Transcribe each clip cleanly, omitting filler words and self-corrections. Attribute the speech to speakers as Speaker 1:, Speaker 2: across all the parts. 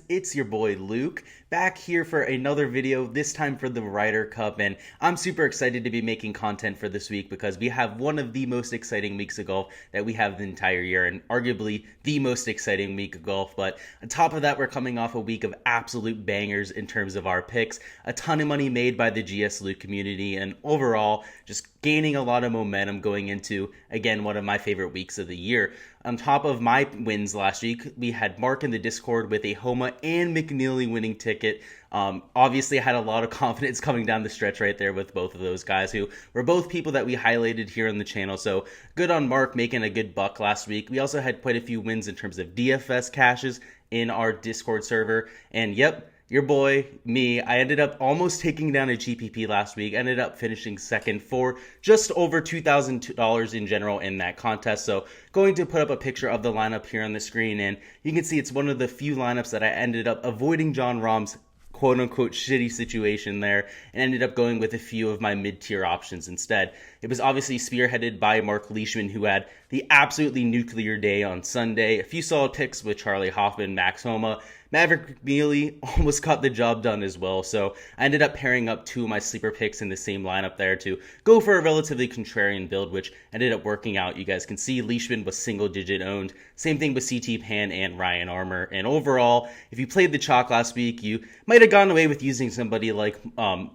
Speaker 1: it's your boy Luke, back here for another video, this time for the Ryder Cup, and I'm super excited to be making content for this week because we have one of the most exciting weeks of golf that we have the entire year, and arguably the most exciting week of golf. But on top of that, we're coming off a week of absolute bangers in terms of our picks, a ton of money made by the GS Luke community, and overall, just gaining a lot of momentum going into, again, one of my favorite weeks of the year. On top of my wins last week, we had Mark in the Discord with a Homa and McNeely winning ticket. Obviously, I had a lot of confidence coming down the stretch right there with both of those guys, who were both people that we highlighted here on the channel. So good on Mark making a good buck last week. We also had quite a few wins in terms of DFS caches in our Discord server. And yep, your boy, me, I ended up almost taking down a GPP last week. Ended up finishing second for just over $2,000 in general in that contest. So going to put up a picture of the lineup here on the screen, and you can see it's one of the few lineups that I ended up avoiding Jon Rahm's quote-unquote shitty situation there, and ended up going with a few of my mid-tier options instead. It was obviously spearheaded by Mark Leishman, who had the absolutely nuclear day on Sunday. A few solid picks with Charlie Hoffman, Max Homa. Maverick McNeely almost got the job done as well, so I ended up pairing up two of my sleeper picks in the same lineup there to go for a relatively contrarian build, which ended up working out. You guys can see Leishman was single-digit owned. Same thing with CT Pan and Ryan Armour. And overall, if you played the chalk last week, you might have gotten away with using somebody like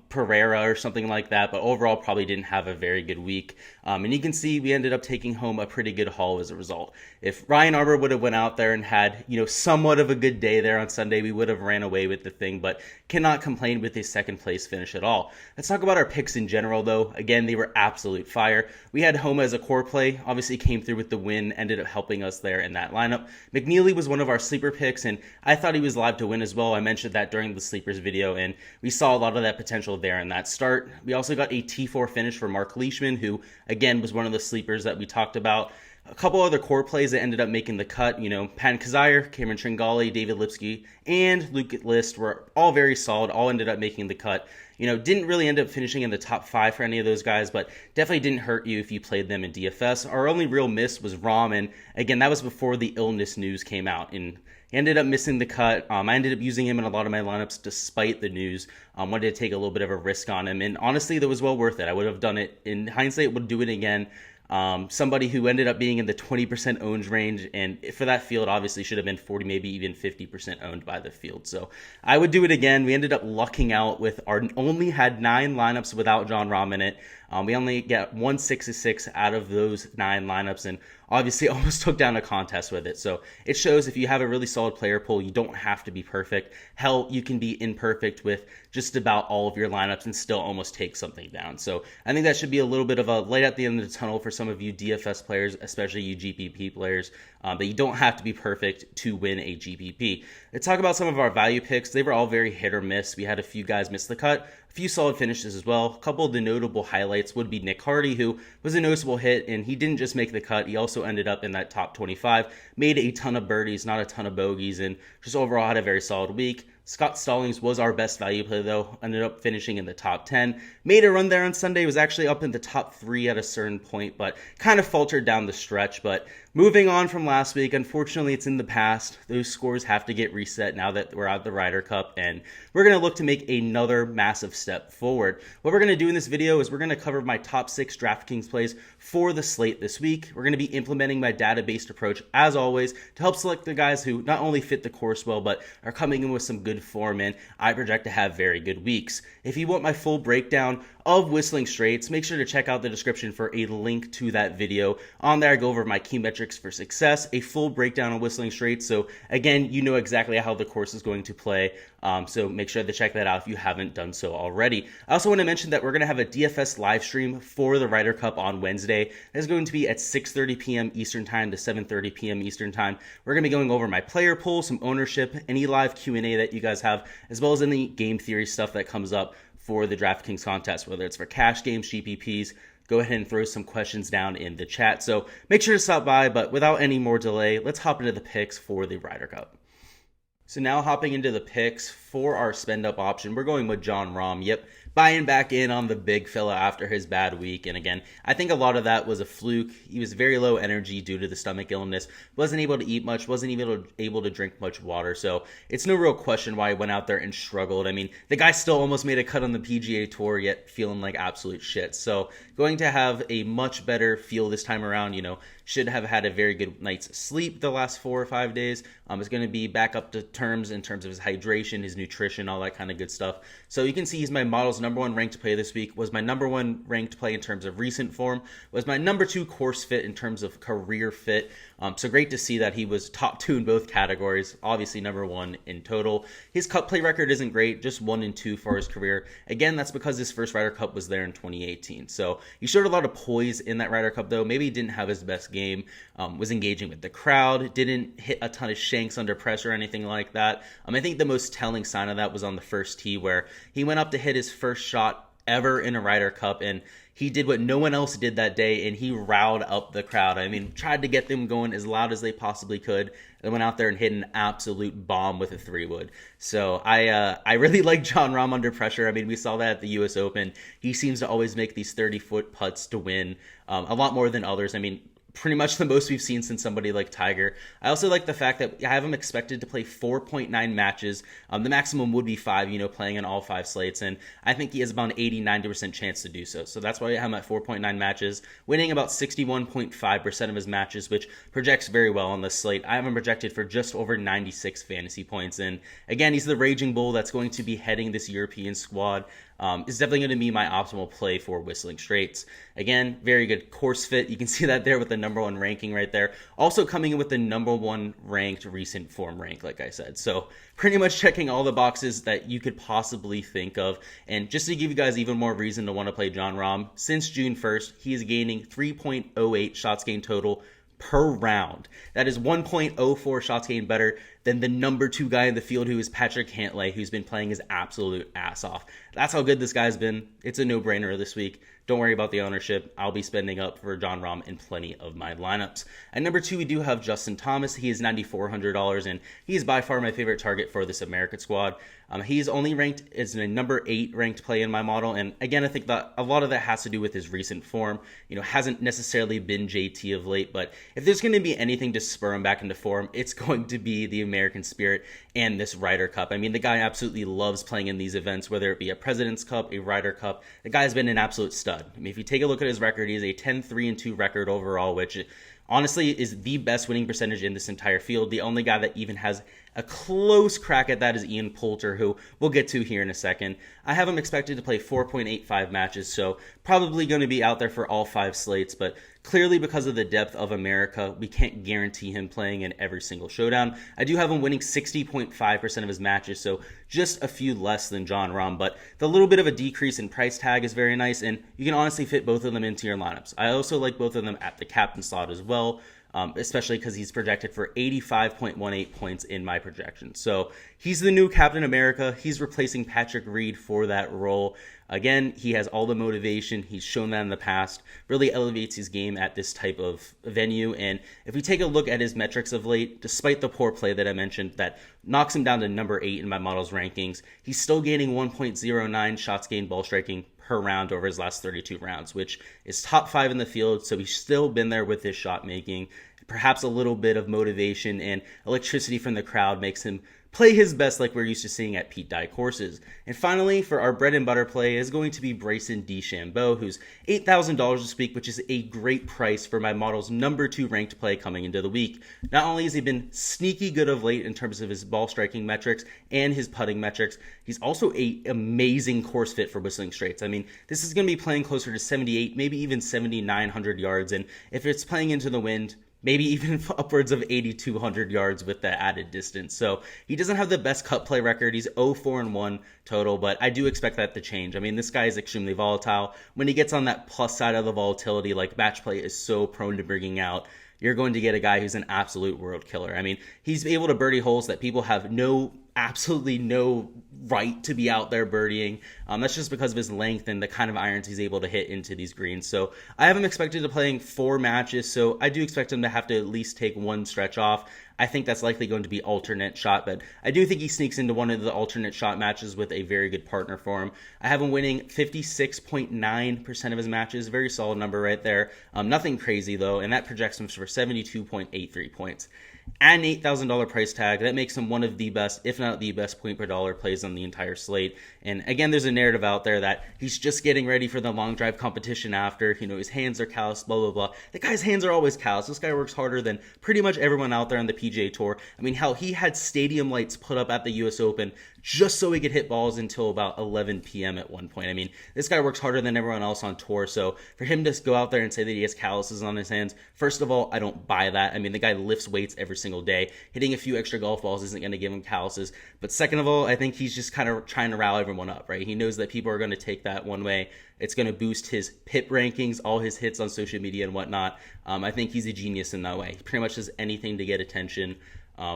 Speaker 1: Pereira or something like that, but overall probably didn't have a very good week. And you can see we ended up taking home a pretty good haul as a result. If Ryan Armour would have went out there and had, somewhat of a good day there on Sunday, we would have ran away with the thing, but cannot complain with his second place finish at all. Let's talk about our picks in general, though. Again, they were absolute fire. We had Homa as a core play, obviously came through with the win, ended up helping us there in that lineup. McNeely was one of our sleeper picks, and I thought he was live to win as well. I mentioned that during the sleepers video, and we saw a lot of that potential there in that start. We also got a T4 finish for Mark Leishman, who again was one of the sleepers that we talked about. A couple other core plays that ended up making the cut, Pan Kazire, Cameron Tringali, David Lipsky, and Luke List were all very solid, all ended up making the cut. Didn't really end up finishing in the top 5 for any of those guys, but definitely didn't hurt you if you played them in DFS. Our only real miss was Rahm, and again, that was before the illness news came out, and he ended up missing the cut. I ended up using him in a lot of my lineups despite the news. Wanted to take a little bit of a risk on him, and honestly, that was well worth it. I would have done it. In hindsight, would do it again. Somebody who ended up being in the 20% owned range, and for that field obviously should have been 40, maybe even 50% owned by the field. So I would do it again. We ended up lucking out with only had 9 lineups without Jon Rahm in it. We only get 1 6-6 out of those 9 lineups, and obviously almost took down a contest with it. So it shows if you have a really solid player pool, you don't have to be perfect. Hell, you can be imperfect with just about all of your lineups and still almost take something down. So I think that should be a little bit of a light at the end of the tunnel for some of you DFS players, especially you GPP players, that you don't have to be perfect to win a GPP. Let's talk about some of our value picks. They were all very hit or miss. We had a few guys miss the cut, a few solid finishes as well. A couple of the notable highlights would be Nick Hardy, who was a noticeable hit, and he didn't just make the cut, he also ended up in that top 25, made a ton of birdies, not a ton of bogeys, and just overall had a very solid week. Scott Stallings was our best value play, though, ended up finishing in the top 10. Made a run there on Sunday, was actually up in the top 3 at a certain point, but kind of faltered down the stretch. But moving on from last week, unfortunately, it's in the past. Those scores have to get reset now that we're at the Ryder Cup, and we're going to look to make another massive step forward. What we're going to do in this video is we're going to cover my top 6 DraftKings plays for the slate this week. We're going to be implementing my data-based approach, as always, to help select the guys who not only fit the course well, but are coming in with some good form, and I project to have very good weeks. If you want my full breakdown of Whistling Straits, make sure to check out the description for a link to that video. On there, I go over my key metrics for success, a full breakdown of Whistling Straits, so again, you know exactly how the course is going to play, so make sure to check that out if you haven't done so already. I also want to mention that we're going to have a DFS live stream for the Ryder Cup on Wednesday. It's going to be at 6:30 p.m. Eastern Time to 7:30 p.m. Eastern Time. We're going to be going over my player pool, some ownership, any live Q&A that you guys have, as well as any game theory stuff that comes up for the DraftKings contest, whether it's for cash games, GPPs. Go ahead and throw some questions down in the chat. So make sure to stop by, but without any more delay, let's hop into the picks for the Ryder Cup. So now hopping into the picks for our spend up option, we're going with Jon Rahm. Yep, buying back in on the big fella after his bad week. And again, I think a lot of that was a fluke. He was very low energy due to the stomach illness, wasn't able to eat much, wasn't even able to drink much water. So it's no real question why he went out there and struggled. I mean, the guy still almost made a cut on the PGA Tour, yet feeling like absolute shit. So going to have a much better feel this time around, should have had a very good night's sleep the last 4 or 5 days. Is going to be back up to terms in terms of his hydration, his nutrition, all that kind of good stuff. So you can see he's my model's number 1 ranked play this week, was my number 1 ranked play in terms of recent form, was my number 2 course fit in terms of career fit. So great to see that he was top 2 in both categories, obviously number 1 in total. His cup play record isn't great, just 1-2 for his career. Again, that's because his first Ryder Cup was there in 2018. So he showed a lot of poise in that Ryder Cup, though. Maybe he didn't have his best game, was engaging with the crowd, didn't hit a ton of shanks under pressure or anything like that. I think the most telling sign of that was on the first tee, where he went up to hit his first shot ever in a Ryder Cup, and he did what no one else did that day, and he riled up the crowd. Tried to get them going as loud as they possibly could, and went out there and hit an absolute bomb with a 3-wood. So I really like Jon Rahm under pressure. We saw that at the U.S. Open. He seems to always make these 30-foot putts to win, a lot more than others. Pretty much the most we've seen since somebody like Tiger. I also like the fact that I have him expected to play 4.9 matches. The maximum would be 5, playing in all 5 slates. And I think he has about an 80-90% chance to do so. So that's why I have him at 4.9 matches, winning about 61.5% of his matches, which projects very well on this slate. I have him projected for just over 96 fantasy points. And again, he's the Raging Bull that's going to be heading this European squad. Is definitely going to be my optimal play for Whistling Straits. Again, very good course fit. You can see that there with the number 1 ranking right there. Also coming in with the number 1 ranked recent form rank, like I said. So pretty much checking all the boxes that you could possibly think of. And just to give you guys even more reason to want to play Jon Rahm, since June 1st, he is gaining 3.08 shots gained total per round. That is 1.04 shots gained better than the number 2 guy in the field, who is Patrick Cantlay, who's been playing his absolute ass off. That's how good this guy's been. It's a no-brainer this week. Don't worry about the ownership. I'll be spending up for Jon Rahm in plenty of my lineups. At number 2, we do have Justin Thomas. He is $9,400, and he is by far my favorite target for this American squad. He is only ranked as a number 8 ranked play in my model, and again, I think that a lot of that has to do with his recent form. Hasn't necessarily been JT of late, but if there's going to be anything to spur him back into form, it's going to be the American spirit and this Ryder Cup. The guy absolutely loves playing in these events, whether it be a President's Cup, a Ryder Cup. The guy's been an absolute stud. If you take a look at his record, he has a 10-3-2 record overall, which honestly is the best winning percentage in this entire field. The only guy that even has a close crack at that is Ian Poulter, who we'll get to here in a second. I have him expected to play 4.85 matches, so probably going to be out there for all 5 slates, but clearly because of the depth of America, we can't guarantee him playing in every single showdown. I do have him winning 60.5% of his matches, so just a few less than Jon Rahm, but the little bit of a decrease in price tag is very nice, and you can honestly fit both of them into your lineups. I also like both of them at the captain slot as well. Especially because he's projected for 85.18 points in my projection. So he's the new Captain America. He's replacing Patrick Reed for that role. Again, he has all the motivation. He's shown that in the past. Really elevates his game at this type of venue. And if we take a look at his metrics of late, despite the poor play that I mentioned that knocks him down to number 8 in my model's rankings, he's still gaining 1.09 shots gained ball striking per round over his last 32 rounds, which is top 5 in the field. So he's still been there with his shot making. Perhaps a little bit of motivation and electricity from the crowd makes him play his best like we're used to seeing at Pete Dye courses. And finally, for our bread and butter play is going to be Bryson DeChambeau, who's $8,000 this week, which is a great price for my model's number 2 ranked play coming into the week. Not only has he been sneaky good of late in terms of his ball striking metrics and his putting metrics, he's also an amazing course fit for Whistling Straits. This is going to be playing closer to 78, maybe even 7,900 yards, and if it's playing into the wind, maybe even upwards of 8,200 yards with the added distance. So he doesn't have the best cut play record. He's 0-4-1 total, but I do expect that to change. This guy is extremely volatile. When he gets on that plus side of the volatility, like match play is so prone to bringing out, you're going to get a guy who's an absolute world killer. He's able to birdie holes that people have absolutely no right to be out there birdieing. That's just because of his length and the kind of irons he's able to hit into these greens. So I have him expected to playing 4 matches, so I do expect him to have to at least take 1 stretch off. I think that's likely going to be alternate shot, but I do think he sneaks into one of the alternate shot matches with a very good partner for him. I have him winning 56.9% of his matches. Very solid number right there. Nothing crazy though, and that projects him for 72.83 points. At an $8,000 price tag, that makes him one of the best, if not the best, point per dollar plays on the entire slate. And again, there's a narrative out there that he's just getting ready for the long drive competition after, his hands are calloused, blah, blah, blah. The guy's hands are always calloused. This guy works harder than pretty much everyone out there on the PGA Tour. I mean, hell, he had stadium lights put up at the US Open just so he could hit balls until about 11 p.m. at one point. I mean, this guy works harder than everyone else on tour. So for him to go out there and say that he has calluses on his hands, first of all, I don't buy that. I mean, the guy lifts weights every single day. Hitting a few extra golf balls isn't going to give him calluses. But second of all, I think he's just kind of trying to rally everyone up, right? He knows that people are going to take that one way. It's going to boost his PIP rankings, all his hits on social media and whatnot. I think he's a genius in that way. He pretty much does anything to get attention.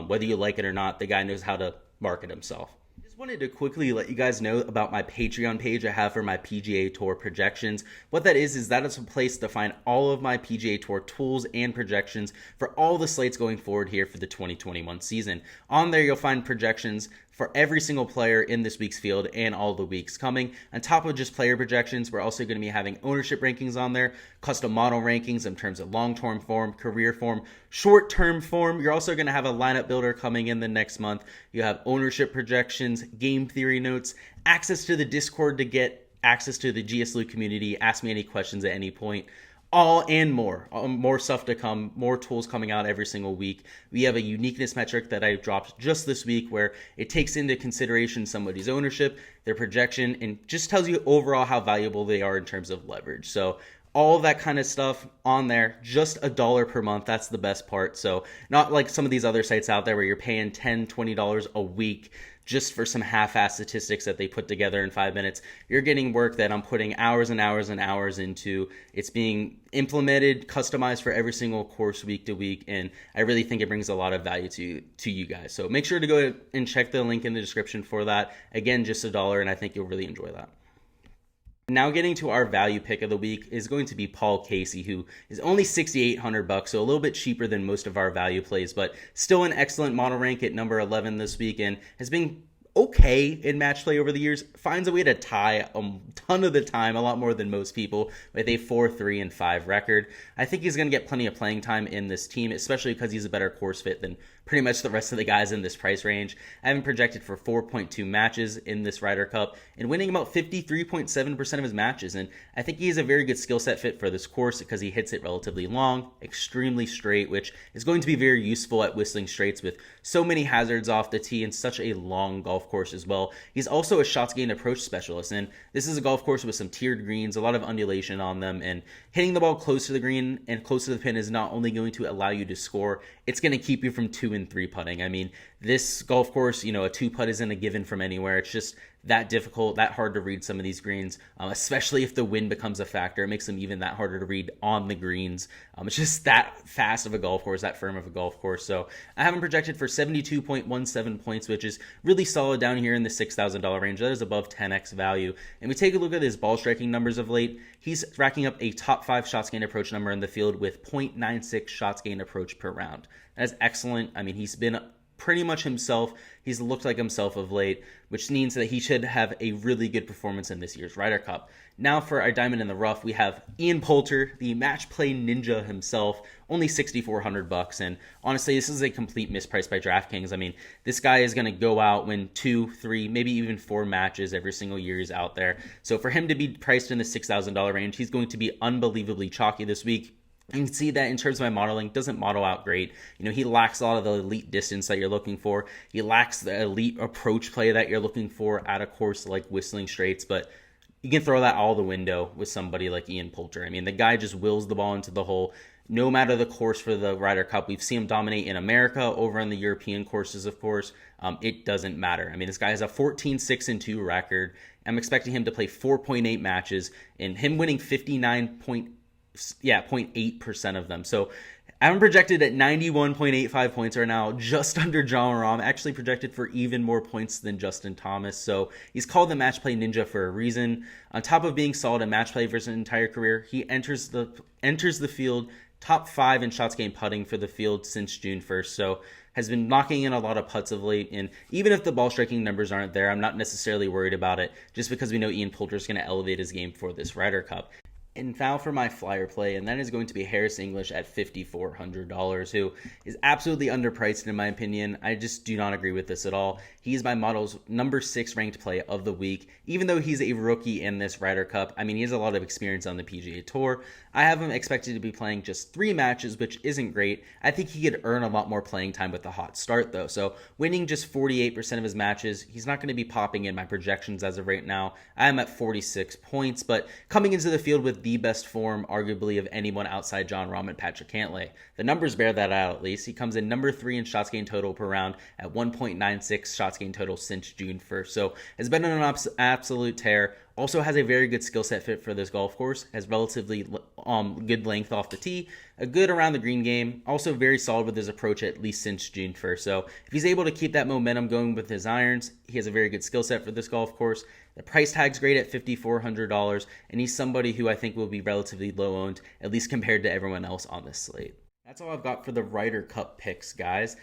Speaker 1: Whether you like it or not, the guy knows how to market himself. Wanted to quickly let you guys know about my Patreon page I have for my PGA Tour projections. What that is that it's a place to find all of my PGA Tour tools and projections for all the slates going forward here for the 2021 season. On there, you'll find projections for every single player in this week's field and all the weeks coming. On top of just player projections, we're also going to be having ownership rankings on there, custom model rankings in terms of long-term form, career form, short-term form. You're also going to have a lineup builder coming in the next month. You have ownership projections, game theory notes, access to the Discord to get access to the GSLU community, ask me any questions at any point. All and more stuff to come, more tools coming out every single week. We have a uniqueness metric that I dropped just this week where it takes into consideration somebody's ownership, their projection, and just tells you overall how valuable they are in terms of leverage. So all of that kind of stuff on there, just $1 per month. That's the best part. So not like some of these other sites out there where you're paying $10, $20 a week just for some half-ass statistics that they put together in 5 minutes. You're getting work that I'm putting hours and hours and hours into. It's being implemented, customized for every single course week to week, and I really think it brings a lot of value to you guys. So make sure to go and check the link in the description for that. Again, just $1, and I think you'll really enjoy that. Now getting to our value pick of the week is going to be Paul Casey, who is only $6,800, so a little bit cheaper than most of our value plays, but still an excellent model rank at number 11 this week and has been okay in match play over the years. Finds a way to tie a ton of the time, a lot more than most people, with a 4-3-5 record. I think he's going to get plenty of playing time in this team, especially because he's a better course fit than pretty much the rest of the guys in this price range. I have him projected for 4.2 matches in this Ryder Cup and winning about 53.7% of his matches. And I think he has a very good skill set fit for this course because he hits it relatively long, extremely straight, which is going to be very useful at Whistling Straits with so many hazards off the tee and such a long golf course as well. He's also a shots gained approach specialist, and this is a golf course with some tiered greens, a lot of undulation on them, and hitting the ball close to the green and close to the pin is not only going to allow you to score, it's going to keep you from 2 and 3 putting. I mean, this golf course, a 2-putt isn't a given from anywhere. It's just that difficult, that hard to read some of these greens, especially if the wind becomes a factor. It makes them even that harder to read on the greens. It's just that fast of a golf course, that firm of a golf course. So I have him projected for 72.17 points, which is really solid down here in the $6,000 range. That is above 10x value. And we take a look at his ball striking numbers of late. He's racking up a top 5 shots gained approach number in the field with 0.96 shots gained approach per round. That is excellent. I mean, he's been pretty much himself. He's looked like himself of late, which means that he should have a really good performance in this year's Ryder Cup. Now for our diamond in the rough, we have Ian Poulter, the match play ninja himself, only $6,400. And honestly, this is a complete misprice by Draftkings. I mean, this guy is going to go out, win 2, 3, maybe even 4 matches every single year he's out there. So for him to be priced in the $6,000 range, he's going to be unbelievably chalky this week. You can see that in terms of my modeling, doesn't model out great. He lacks a lot of the elite distance that you're looking for. He lacks the elite approach play that you're looking for at a course like Whistling Straits, but you can throw that all the window with somebody like Ian Poulter. I mean, the guy just wills the ball into the hole. No matter the course for the Ryder Cup, we've seen him dominate in America, over in the European courses, of course. It doesn't matter. I mean, this guy has a 14-6-2 record. I'm expecting him to play 4.8 matches, and him winning 0.8% of them. So I'm projected at 91.85 points right now, just under Jon Rahm, actually projected for even more points than Justin Thomas. So he's called the match play ninja for a reason. On top of being solid in match play for his entire career, he enters the field top 5 in shots gained putting for the field since June 1st. So has been knocking in a lot of putts of late. And even if the ball striking numbers aren't there, I'm not necessarily worried about it, just because we know Ian Poulter is going to elevate his game for this Ryder Cup. And now for my flyer play, and that is going to be Harris English at $5,400, who is absolutely underpriced in my opinion. I just do not agree with this at all. He is my model's number 6 ranked play of the week, even though he's a rookie in this Ryder Cup. I mean, he has a lot of experience on the PGA Tour. I have him expected to be playing just 3 matches, which isn't great. I think he could earn a lot more playing time with a hot start, though. So winning just 48% of his matches, he's not going to be popping in my projections as of right now. I am at 46 points, but coming into the field with the best form, arguably, of anyone outside Jon Rahm and Patrick Cantlay. The numbers bear that out at least. He comes in number 3 in shots gained total per round at 1.96 shots gained total since June 1st. So has been on an absolute tear. Also has a very good skill set fit for this golf course. Has relatively good length off the tee. A good around the green game. Also very solid with his approach at least since June 1st. So if he's able to keep that momentum going with his irons, he has a very good skill set for this golf course. The price tag's great at $5,400, and he's somebody who I think will be relatively low owned, at least compared to everyone else on this slate. That's all I've got for the Ryder Cup picks, guys.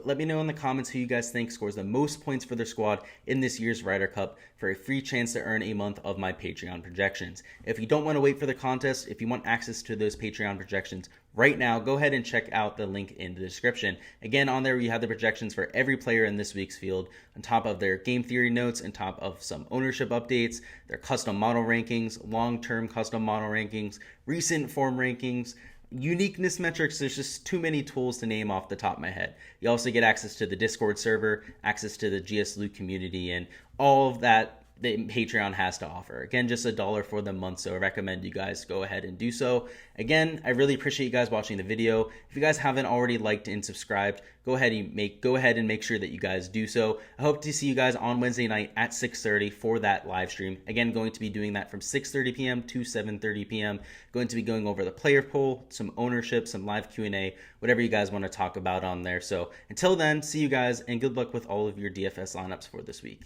Speaker 1: Let me know in the comments who you guys think scores the most points for their squad in this year's Ryder Cup for a free chance to earn a month of my Patreon projections. If you don't want to wait for the contest, if you want access to those Patreon projections right now, go ahead and check out the link in the description. Again, on there you have the projections for every player in this week's field, on top of their game theory notes, on top of some ownership updates, their custom model rankings, long-term custom model rankings, recent form rankings, uniqueness metrics. There's just too many tools to name off the top of my head. You also get access to the Discord server, access to the GS Loot community, and all of that Patreon has to offer. Again, just $1 for the month, so I recommend you guys go ahead and do so. Again, I really appreciate you guys watching the video. If you guys haven't already liked and subscribed, go ahead and make sure that you guys do so. I hope to see you guys on Wednesday night at 6:30 for that live stream. Again, going to be doing that from 6:30 p.m. to 7:30 p.m. Going to be going over the player poll, some ownership, some live Q&A, whatever you guys want to talk about on there. So until then, see you guys, and good luck with all of your DFS lineups for this week.